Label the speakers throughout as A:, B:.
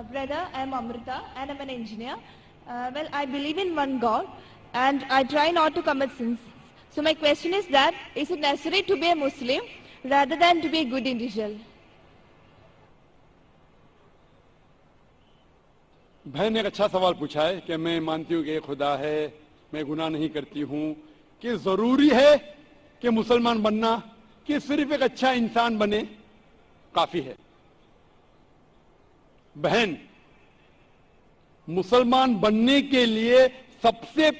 A: Brother, I am Amrita and I am an engineer. Well, I believe in one God and I try not to commit sins. So my question is that, is it necessary to be a Muslim rather than to be a good individual?
B: बहन ने एक अच्छा सवाल पूछा है कि मैं मानती हूँ कि एक खुदा है, मैं गुनाह नहीं करती हूँ, कि जरूरी है कि मुसलमान बनना, कि सिर्फ एक अच्छा इंसान बने काफी है। बहन, मुसलमान बनने के लिए सबसे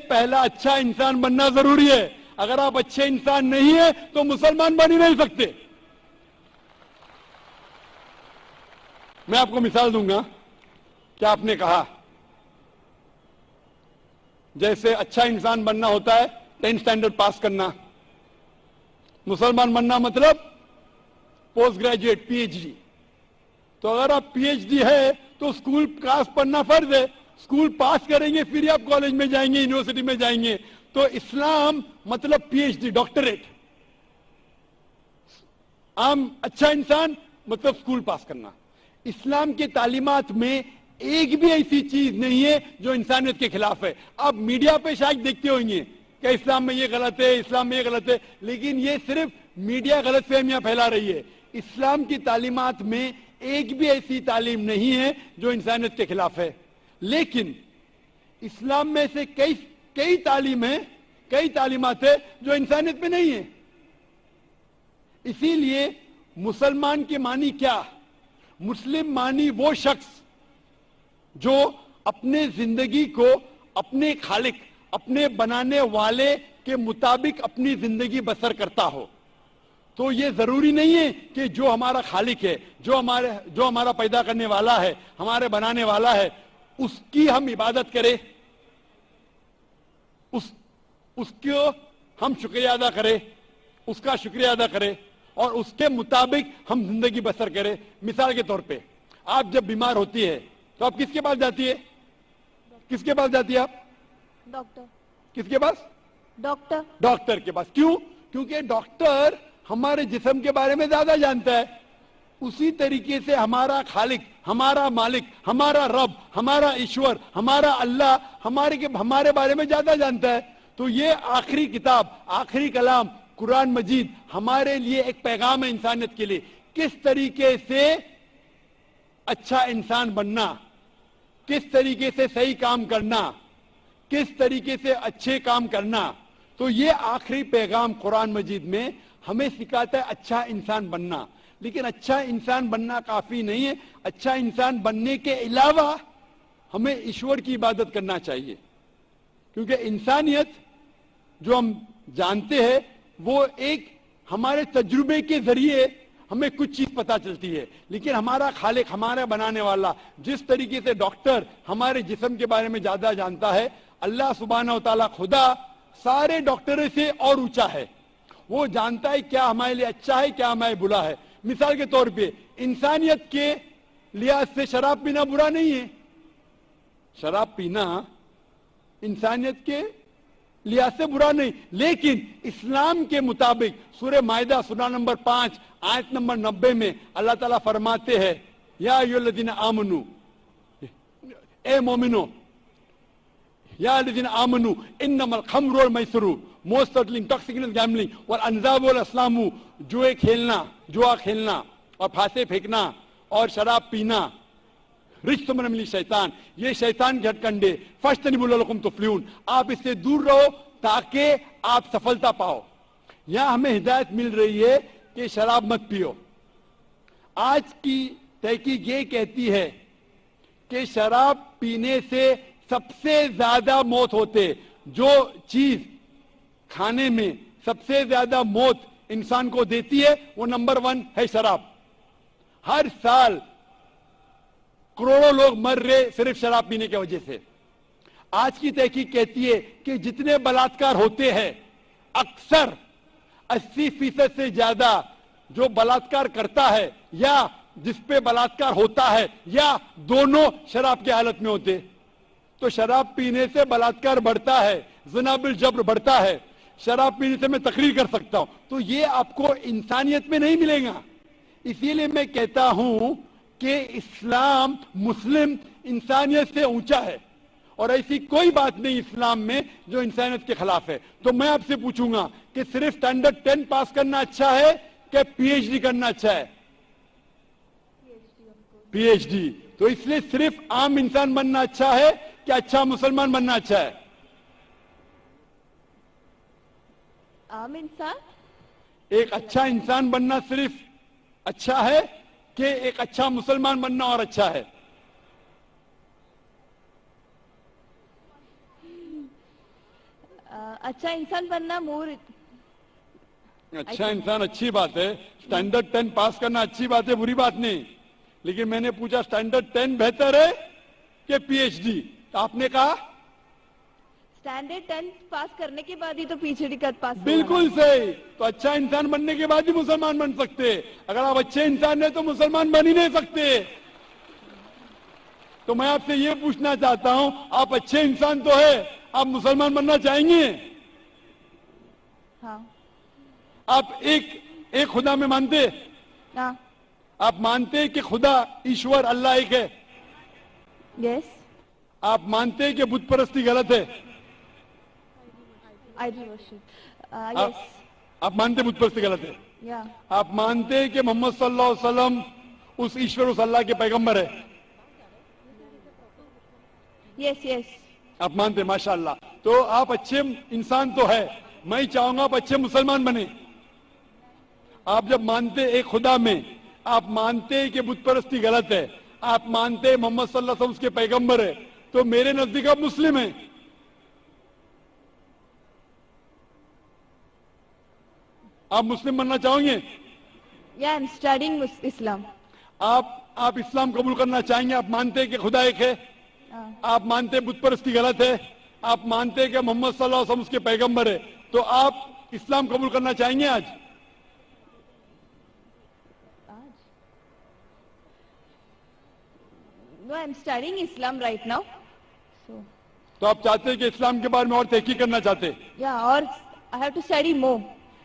B: पहला अच्छा इंसान बनना जरूरी है। अगर आप अच्छे इंसान नहीं है तो मुसलमान बन ही नहीं सकते। मैं आपको मिसाल दूंगा कि आपने कहा जैसे अच्छा इंसान बनना होता है 10th स्टैंडर्ड पास करना, मुसलमान बनना मतलब पोस्ट ग्रेजुएट पीएचडी। तो अगर आप पीएचडी है तो स्कूल पास पढ़ना फर्ज है, स्कूल पास करेंगे फिर आप कॉलेज में जाएंगे, यूनिवर्सिटी में जाएंगे। तो इस्लाम मतलब पीएचडी डॉक्टरेट। आम अच्छा इंसान मतलब स्कूल पास करना। इस्लाम के तालीमात में एक भी ऐसी चीज नहीं है जो इंसानियत के खिलाफ है। आप मीडिया पे शायद देखते होंगे कि इस्लाम में ये गलत है, इस्लाम में ये गलत है, लेकिन ये सिर्फ मीडिया गलत फहमियां फैला रही है। इस्लाम की तालीमात में एक भी ऐसी तालीम नहीं है जो इंसानियत के खिलाफ है। लेकिन इस्लाम में से कई तालीम है, कई तालीमात है जो इंसानियत में नहीं है। इसीलिए मुसलमान के मानी क्या? मुस्लिम मानी वो शख्स जो अपने जिंदगी को अपने खालिक, अपने बनाने वाले के मुताबिक अपनी जिंदगी बसर करता हो। तो ये जरूरी नहीं है कि जो हमारा खालिक है, जो हमारा पैदा करने वाला है, हमारे बनाने वाला है, उसकी हम इबादत करें, उसको हम शुक्रिया अदा करें, उसका शुक्रिया अदा करें और उसके मुताबिक हम जिंदगी बसर करें। मिसाल के तौर पे आप जब बीमार होती है तो आप किसके पास जाती है? किसके पास जाती है आप?
A: डॉक्टर।
B: किसके पास?
A: डॉक्टर।
B: डॉक्टर के पास। क्यों? क्योंकि डॉक्टर हमारे जिस्म के बारे में ज्यादा जानता है। उसी तरीके से हमारा खालिक, हमारा मालिक, हमारा रब, हमारा ईश्वर, हमारा अल्लाह हमारे बारे में ज्यादा जानता है। तो ये आखिरी किताब, आखिरी कलाम कुरान मजीद हमारे लिए एक पैगाम है इंसानियत के लिए। किस तरीके से अच्छा इंसान बनना, किस तरीके से सही काम करना, किस तरीके से अच्छे काम करना, तो ये आखिरी पैगाम कुरान मजीद में हमें सिखाता है अच्छा इंसान बनना। लेकिन अच्छा इंसान बनना काफी नहीं है। अच्छा इंसान बनने के अलावा हमें ईश्वर की इबादत करना चाहिए, क्योंकि इंसानियत जो हम जानते हैं वो एक हमारे तजुर्बे के जरिए हमें कुछ चीज पता चलती है। लेकिन हमारा खालिक, हमारा बनाने वाला, जिस तरीके से डॉक्टर हमारे जिस्म के बारे में ज्यादा जानता है, अल्लाह सुब्हानहू व तआला खुदा सारे डॉक्टरों से और ऊंचा है। वो जानता है क्या हमारे लिए अच्छा है, क्या हमारे बुरा है। मिसाल के तौर पे इंसानियत के लिहाज से शराब पीना बुरा नहीं है। शराब पीना इंसानियत के लिहाज से बुरा नहीं, लेकिन इस्लाम के मुताबिक सूरह माइदा सूरा नंबर 5 आयत नंबर 90 में अल्लाह ताला फरमाते हैं, या अय्युहल्लज़ीना आमनू, ए मोमिनो, या अय्युहल्लज़ीना आमनू इन्नमल खम्रु वल मैसिरु मोस्ततल इंटॉक्सिकेंट गैम्बलिंग वल अंज़ाब वल अस्लामु, जुए खेलना, जुआ खेलना और फांसे फेंकना और शराब पीना रिज्सुम मिनल शैतान, ये शैतान के हथकंडे, फज्तनिबू लअल्लकुम तुफ्लिहून, आप इससे दूर रहो ताकि आप सफलता पाओ। यहां हमें हिदायत मिल रही है कि शराब मत पियो। आज की तहकीक ये कहती है कि शराब पीने से सबसे ज्यादा मौत होते, जो चीज खाने में सबसे ज्यादा मौत इंसान को देती है वो नंबर 1 है शराब। हर साल करोड़ों लोग मर रहे सिर्फ शराब पीने की वजह से। आज की तहकीक कहती है कि जितने बलात्कार होते हैं, अक्सर 80% से ज्यादा जो बलात्कार करता है या जिस पे बलात्कार होता है या दोनों शराब की हालत में होते। तो शराब पीने से बलात्कार बढ़ता है, ज़िना बिल जब्र बढ़ता है। शराब पीने से मैं तकरीर कर सकता हूं, तो ये आपको इंसानियत में नहीं मिलेगा। इसीलिए मैं कहता हूं کہ اسلام مسلم انسانیت سے اونچا ہے اور ایسی کوئی بات نہیں اسلام میں جو انسانیت کے خلاف ہے. تو میں آپ سے پوچھوں گا کہ صرف اسٹینڈرڈ 10 پاس کرنا اچھا ہے کہ پی ایچ ڈی کرنا اچھا ہے؟ P H D. تو اس لیے صرف عام انسان بننا اچھا ہے کہ اچھا مسلمان بننا اچھا ہے؟
A: عام انسان.
B: ایک اچھا انسان بننا صرف اچھا ہے کہ ایک اچھا مسلمان بننا اور اچھا ہے؟
A: اچھا انسان بننا مور.
B: اچھا انسان اچھی بات ہے, اسٹینڈرڈ 10 پاس کرنا اچھی بات ہے, بری بات نہیں, لیکن میں نے پوچھا اسٹینڈرڈ 10 بہتر ہے کہ پی ایچ ڈی؟ تو آپ نے کہا
A: اسٹینڈرڈ 10 پاس کرنے کے بعد ہی تو پی ایچ ڈی کا پاس.
B: بالکل صحیح. تو اچھا انسان بننے کے بعد ہی مسلمان بن سکتے. اگر آپ اچھے انسان ہیں تو مسلمان بن ہی نہیں سکتے. تو میں آپ سے یہ پوچھنا چاہتا ہوں, آپ اچھے انسان تو ہے, آپ مسلمان بننا چاہیں گے؟
A: ہاں.
B: آپ ایک خدا میں مانتے؟
A: ہاں.
B: آپ مانتے ہیں کہ خدا ایشور اللہ ایک ہے؟
A: یس.
B: آپ مانتے ہیں کہ بت پرستی غلط ہے؟
A: Idol worship. یس.
B: آپ مانتے بت پرستی غلط ہے؟
A: یا.
B: آپ مانتے ہیں کہ محمد صلی اللہ علیہ وسلم اس ایشور اس اللہ کے پیغمبر ہے؟
A: یس یس.
B: آپ مانتے؟ ماشاءاللہ. تو آپ اچھے انسان تو ہے, میں چاہوں گا آپ اچھے مسلمان بنے. آپ جب مانتے ایک خدا میں, آپ مانتے کہ بت پرستی غلط ہے, آپ مانتے محمد صلی اللہ علیہ وسلم اس کے پیغمبر ہے, تو میرے نزدیک آپ مسلم ہیں. آپ مسلم بننا چاہیں گے؟
A: یا آئی ایم اسٹڈینگ اسلام.
B: آپ اسلام قبول کرنا چاہیں گے؟ آپ مانتے کہ خدا ایک ہے, آپ مانتے بت پرستی غلط ہے, آپ مانتے کہ محمد صلی اللہ علیہ وسلم اس کے پیغمبر ہے, تو آپ اسلام قبول کرنا چاہیں گے آج؟
A: No, I am studying Islam right now. So.
B: تو آپ چاہتے ہیں کہ اسلام کے بارے میں اور تحقیق کرنا چاہتے ہیں؟
A: Yeah, or I have to study more.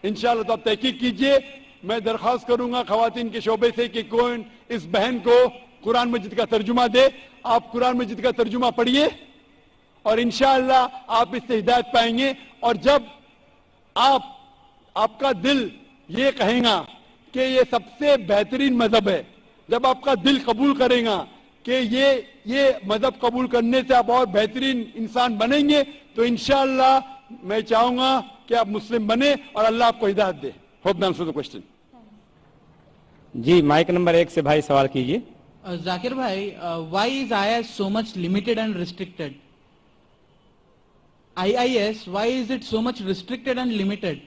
B: انشاءاللہ. تو آپ تحقیق کیجئے. میں درخواست کروں گا خواتین کے شعبے سے کہ کوئی اس بہن کو قرآن مجید کا ترجمہ دے. آپ قرآن مجید کا ترجمہ پڑھیے اور انشاءاللہ آپ اس سے ہدایت پائیں گے. اور جب آپ کا دل یہ کہیں گا کہ یہ سب سے بہترین مذہب ہے, جب آپ کا دل قبول کرے گا کہ یہ مذہب قبول کرنے سے آپ اور بہترین انسان بنیں گے, تو انشاءاللہ میں چاہوں گا کہ آپ مسلم بنیں اور اللہ آپ کو ہدایت دے. ہوپ دان سو کوشچن.
C: جی مائک نمبر 1 سے بھائی سوال کیجئے.
D: ذاکر بھائی, why is I S so much limited and restricted? IIS, why is it so much restricted and limited?